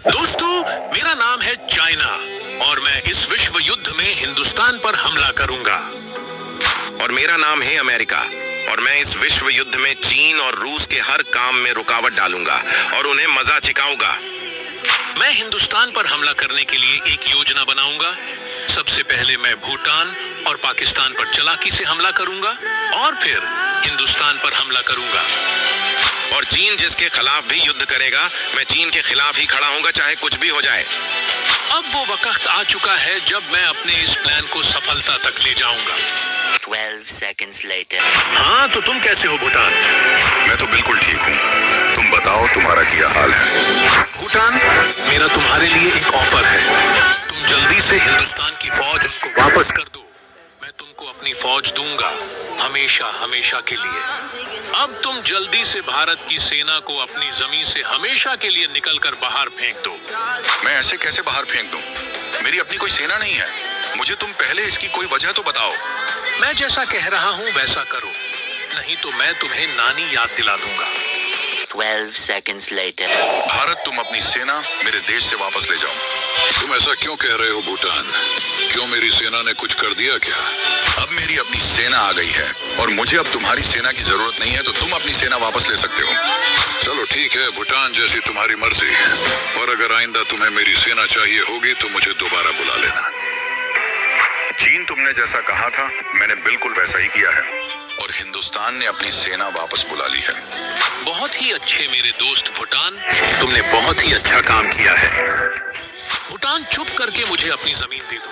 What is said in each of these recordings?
दोस्तों, मेरा नाम है चाइना और मैं इस विश्व युद्ध में हिंदुस्तान पर हमला करूंगा। और मेरा नाम है अमेरिका और मैं इस विश्व युद्ध में चीन और रूस के हर काम में रुकावट डालूंगा और उन्हें मजा चिकाऊंगा। मैं हिंदुस्तान पर हमला करने के लिए एक योजना बनाऊंगा। सबसे पहले मैं भूटान और पाकिस्तान पर चालाकी से हमला करूंगा और फिर हिंदुस्तान पर हमला करूंगा। और चीन जिसके खिलाफ भी युद्ध करेगा, मैं चीन के खिलाफ ही खड़ा हूंगा, चाहे कुछ भी हो जाए। अब वो वक्त आ चुका है जब मैं अपने इस प्लान को सफलता तक ले जाऊंगा। 12 seconds later. हाँ, तो तुम कैसे हो भूटान? मैं तो बिल्कुल ठीक हूँ। तुम बताओ, तुम्हारा क्या हाल है? भूटान, मेरा तुम्हारे लिए एक ऑफर है। तुम जल्दी से हिंदुस्तान की फौज उनको वापस कर दो। मैं तुमको अपनी फौज दूंगा, हमेशा हमेशा के लिए। अब तुम जल्दी से भारत की सेना को अपनी जमीन से हमेशा के लिए निकलकर बाहर फेंक दो। मैं ऐसे कैसे बाहर फेंक दूं? मेरी अपनी कोई सेना नहीं है। मुझे तुम पहले इसकी कोई वजह तो बताओ। मैं जैसा कह रहा हूँ वैसा करो, नहीं तो मैं तुम्हें नानी याद दिला दूंगा। 12 seconds later. भारत, तुम अपनी सेना मेरे देश से वापस ले जाओ। तुम ऐसा क्यों कह रहे हो भूटान? क्यों, मेरी सेना ने कुछ कर दिया क्या? अब मेरी अपनी सेना आ गई है और मुझे अब तुम्हारी सेना की जरूरत नहीं है, तो तुम अपनी सेना वापस ले सकते हो। चलो ठीक है भूटान, जैसी तुम्हारी मर्जी। और अगर आइंदा तुम्हें मेरी सेना चाहिए होगी तो मुझे दोबारा बुला लेना। चीन, तुमने जैसा कहा था मैंने बिल्कुल वैसा ही किया है और हिंदुस्तान ने अपनी सेना वापस बुला ली है। बहुत ही अच्छे मेरे दोस्त भूटान, तुमने बहुत ही अच्छा काम किया है। भूटान, चुप करके मुझे अपनी जमीन दे दो,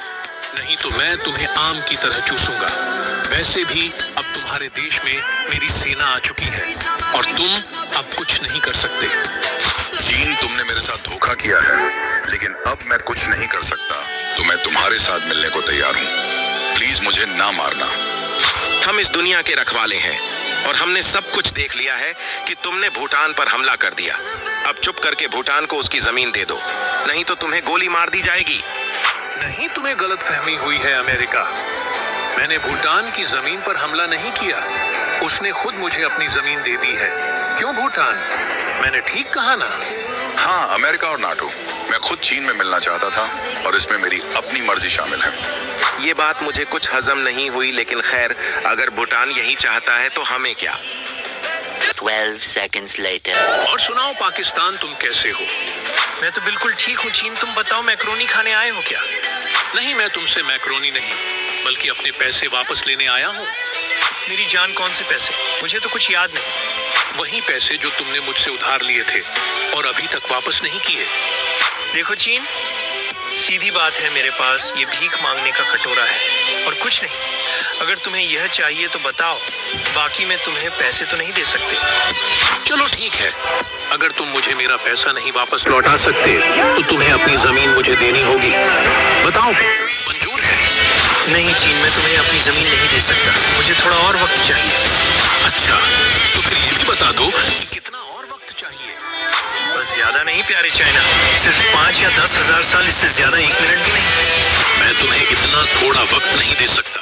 नहीं तो मैं तुम्हें आम की तरह चूसूंगा। वैसे भी अब तुम्हारे देश में मेरी सेना आ चुकी है और तुम अब कुछ नहीं कर सकते। चीन, तुमने मेरे साथ धोखा किया है, लेकिन अब मैं कुछ नहीं कर सकता, तो मैं तुम्हारे साथ मिलने को तैयार हूँ। प्लीज मुझे ना मारना। हम इस दुनिया के रखवाले हैं और हमने सब कुछ देख लिया है कि तुमने भूटान पर हमला कर दिया। अब चुप करके भूटान को उसकी जमीन दे दो, नहीं तो तुम्हें गोली मार दी जाएगी। नहीं, तुम्हें गलतफहमी हुई है अमेरिका। मैंने भूटान की जमीन पर हमला नहीं किया, उसने खुद मुझे अपनी जमीन दे दी है। क्यों भूटान, मैंने ठीक कहा ना? हाँ, अमेरिका और नाटो, मैं खुद चीन में मिलना चाहता था और इसमें मेरी अपनी मर्जी शामिल है। ये बात मुझे कुछ हजम नहीं हुई, लेकिन खैर, अगर भूटान यही चाहता है तो हमें क्या। 12 seconds later. और सुनाओ पाकिस्तान, तुम कैसे हो? मैं तो बिल्कुल ठीक हूँ चीन, तुम बताओ मैक्रोनी खाने आए हो क्या? नहीं, मैं तुमसे मैक्रोनी नहीं, बल्कि अपने पैसे वापस लेने आया हूँ। मेरी जान, कौन से पैसे? मुझे तो कुछ याद नहीं। वही पैसे जो तुमने मुझसे उधार लिए थे और अभी तक वापस नहीं किए। देखो चीन, सीधी बात है, मेरे पास ये भीख मांगने का कटोरा है और कुछ नहीं। अगर तुम्हें यह चाहिए तो बताओ, बाकी मैं तुम्हें पैसे तो नहीं दे सकते। चलो ठीक है, अगर तुम मुझे मेरा पैसा नहीं वापस लौटा सकते तो तुम्हें अपनी जमीन मुझे देनी होगी। बताओ, मंजूर है? नहीं चीन, मैं तुम्हें अपनी जमीन नहीं दे सकता, मुझे थोड़ा और वक्त चाहिए। अच्छा, तो फिर ये भी बता दो कि कितना और वक्त चाहिए? बस ज्यादा नहीं प्यारे चाइना, सिर्फ 5 या 10 हजार साल, इससे ज्यादा 1 मिनट भी नहीं। मैं तुम्हें इतना थोड़ा वक्त नहीं दे सकता।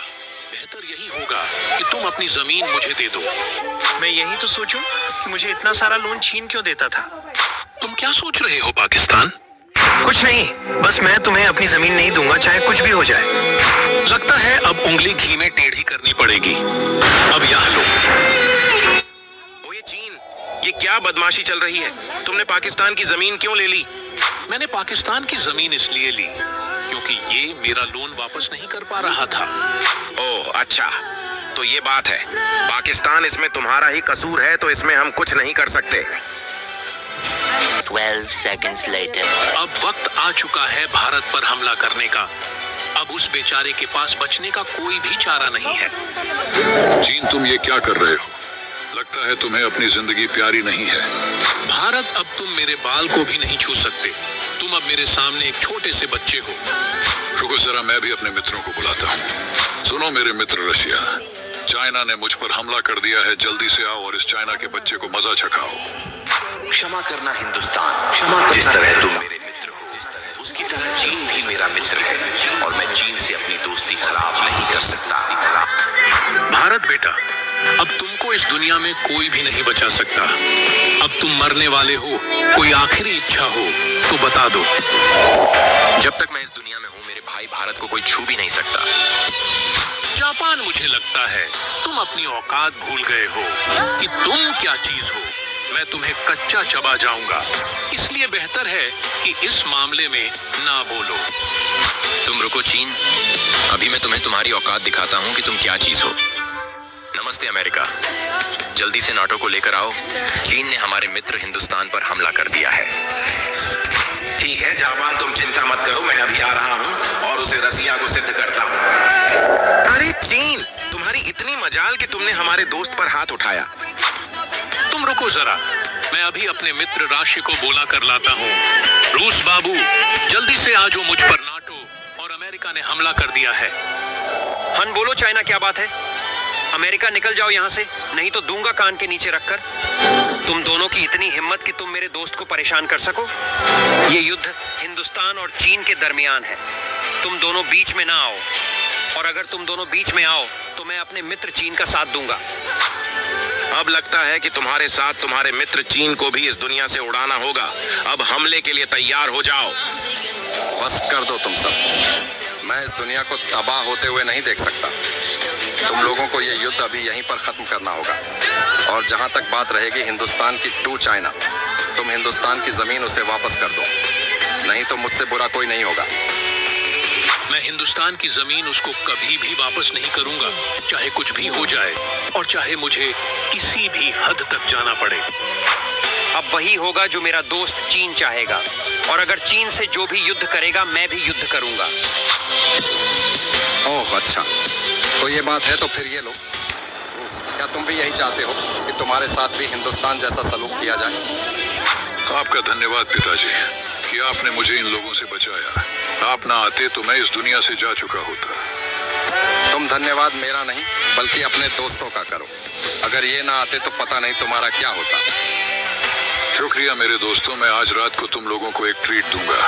बेहतर यही होगा कि तुम अपनी जमीन मुझे दे दो। मैं यही तो सोचूं कि मुझे इतना सारा लोन चीन क्यों देता था। तुम क्या सोच रहे हो पाकिस्तान? कुछ नहीं, बस मैं तुम्हें अपनी जमीन नहीं दूंगा, चाहे कुछ भी हो जाए। लगता है अब उंगली घी में टेढ़ी करनी पड़ेगी। अब यहाँ लो। ओए चीन, ये क्या बदमाशी चल रही है? तुमने पाकिस्तान की जमीन क्यों ले ली? मैंने पाकिस्तान की जमीन इसलिए ली क्योंकि ये मेरा लोन वापस नहीं कर पा रहा था। ओह अच्छा, तो ये बात है। पाकिस्तान, इसमें तुम्हारा ही कसूर है, तो इसमें हम कुछ नहीं कर सकते। 12 seconds later. अब वक्त आ चुका है भारत पर हमला करने का। अब उस बेचारे के पास बचने का कोई भी चारा नहीं है। चीन, तुम ये क्या कर रहे हो? लगता है तुम्हें अपनी जिंदगी प्यारी नहीं है। भारत, अब तुम मेरे बाल को भी नहीं छू सकते। तुम अब मेरे सामने एक छोटे से बच्चे हो। रुको जरा, मैं भी अपने मित्रों को बुलाता हूँ। सुनो मेरे मित्र रशिया, चाइना ने मुझ पर हमला कर दिया है। जल्दी से आओ और इस चाइना के बच्चे को मजा चखाओ। क्षमा करना हिंदुस्तान, क्षमा करना। जिस तरह तुम मेरे मित्र हो, उसकी तरह चीन भी मेरा मित्र है और मैं चीन से अपनी दोस्ती खराब नहीं कर सकता। भारत बेटा, अब तुमको इस दुनिया में कोई भी नहीं बचा सकता। अब तुम मरने वाले हो। कोई आखिरी इच्छा हो तो बता दो। जब तक मैं इस दुनिया में हूँ मेरे भाई भारत को कोई छू भी नहीं सकता। जापान, मुझे लगता है तुम अपनी औकात भूल गए हो कि तुम क्या चीज हो। मैं तुम्हें कच्चा चबा जाऊंगा, इसलिए बेहतर है कि इस मामले में ना बोलो। तुम रुको चीन, अभी मैं तुम्हें तुम्हारी औकात दिखाता हूँ कि तुम क्या चीज हो। नमस्ते अमेरिका, जल्दी से नाटो को लेकर आओ। चीन ने हमारे मित्र हिंदुस्तान पर हमला कर दिया है। ठीक है जापान, तुम चिंता मत करो, मैं अभी आ रहा हूँ और उसे रसिया को सिद्ध करता हूँ। अरे चीन, तुम्हारी इतनी मजाल कि तुमने हमारे दोस्त पर हाथ उठाया। तुम रुको जरा, मैं अभी अपने मित्र राशि को बोला कर लाता हूँ। रूस बाबू, जल्दी से आ जाओ, मुझ पर नाटो और अमेरिका ने हमला कर दिया है। हन बोलो चाइना, क्या बात है? अमेरिका निकल जाओ यहाँ से, नहीं तो दूंगा कान के नीचे रखकर। तुम दोनों की इतनी हिम्मत कि तुम मेरे दोस्त को परेशान कर सको। ये युद्ध हिंदुस्तान और चीन के दरमियान है, तुम दोनों बीच में ना आओ। और अगर तुम दोनों बीच में आओ तो मैं अपने मित्र चीन का साथ दूंगा। अब लगता है कि तुम्हारे साथ तुम्हारे मित्र चीन को भी इस दुनिया से उड़ाना होगा। अब हमले के लिए तैयार हो जाओ। बस कर दो तुम सब, मैं इस दुनिया को तबाह होते हुए नहीं देख सकता। तुम लोगों को ये युद्ध अभी यहीं पर खत्म करना होगा। और जहां तक बात रहेगी हिंदुस्तान की टू चाइना, तुम हिंदुस्तान की जमीन उसे वापस कर दो, नहीं तो मुझसे बुरा कोई नहीं होगा। मैं हिंदुस्तान की जमीन उसको कभी भी वापस नहीं करूंगा, चाहे कुछ भी हो जाए और चाहे मुझे किसी भी हद तक जाना पड़े। अब वही होगा जो मेरा दोस्त चीन चाहेगा, और अगर चीन से जो भी युद्ध करेगा मैं भी युद्ध करूंगा। ओह अच्छा, तो ये बात है तो फिर ये लो। क्या तुम भी यही चाहते हो कि तुम्हारे साथ भी हिंदुस्तान जैसा सलूक किया जाए? आपका धन्यवाद पिताजी कि आपने मुझे इन लोगों से बचाया। आप ना आते तो मैं इस दुनिया से जा चुका होता। तुम धन्यवाद मेरा नहीं बल्कि अपने दोस्तों का करो। अगर ये ना आते तो पता नहीं तुम्हारा क्या होता। शुक्रिया मेरे दोस्तों, मैं आज रात को तुम लोगों को एक ट्रीट दूंगा।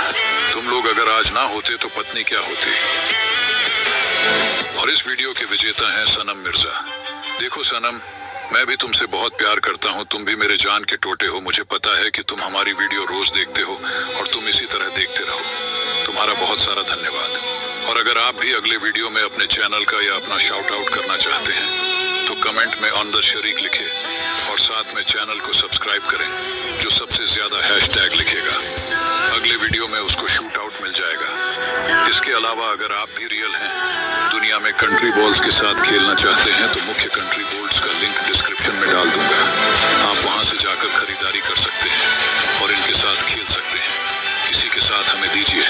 तुम लोग अगर आज ना होते तो पत्नी क्या होती। और इस वीडियो के विजेता हैं सनम मिर्जा। देखो सनम, मैं भी तुमसे बहुत प्यार करता हूँ, तुम भी मेरे जान के टोटे हो। मुझे पता है कि तुम हमारी वीडियो रोज देखते हो और तुम इसी तरह देखते रहो। तुम्हारा बहुत सारा धन्यवाद। और अगर आप भी अगले वीडियो में अपने चैनल का या अपना शाउट आउट करना चाहते हैं तो कमेंट में ऑन द शरीक लिखें और साथ में चैनल को सब्सक्राइब करें। जो सबसे ज्यादा हैशटैग लिखेगा अगले वीडियो में उसको शूट आउट मिल जाएगा। इसके अलावा अगर आप भी रियल हैं, दुनिया में कंट्री बॉल्स के साथ खेलना चाहते हैं तो मुख्य कंट्री बॉल्स का लिंक डिस्क्रिप्शन में डाल दूंगा। आप वहां से जाकर खरीदारी कर सकते हैं और इनके साथ खेल सकते हैं। इसी के साथ हमें दीजिए